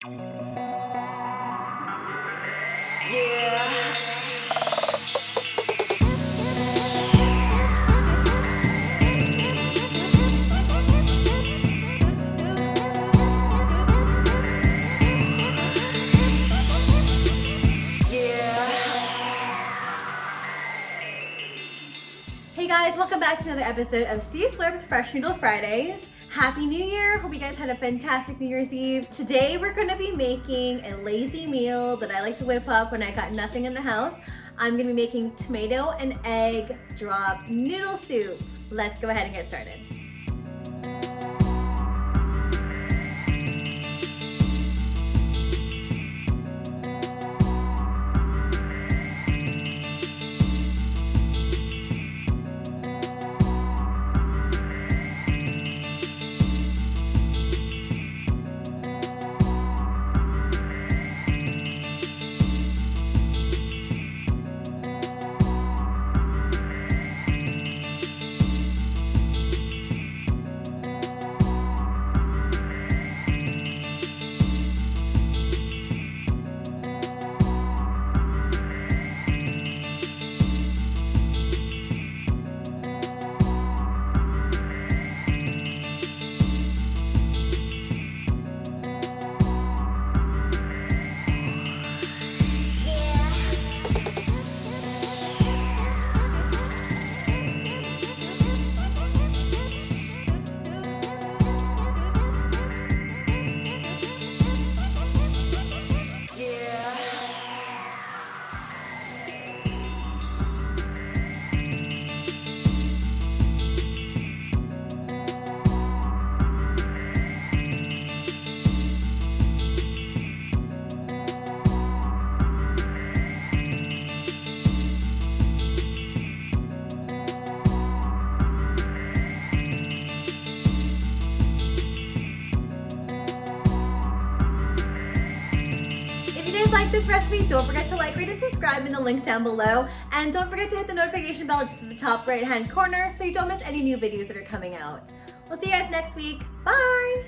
Hey guys, welcome back to another episode of C Slurp's Fresh Noodle Fridays. Happy New Year! Hope you guys had a fantastic New Year's Eve. Today we're gonna be making a lazy meal that I like to whip up when I got nothing in the house. I'm gonna be making tomato and egg drop noodle soup. Let's go ahead and get started. If you guys like this recipe, don't forget to like, rate, and subscribe in the link down below. And don't forget to hit the notification bell just at the top right hand corner so you don't miss any new videos that are coming out. We'll see you guys next week. Bye!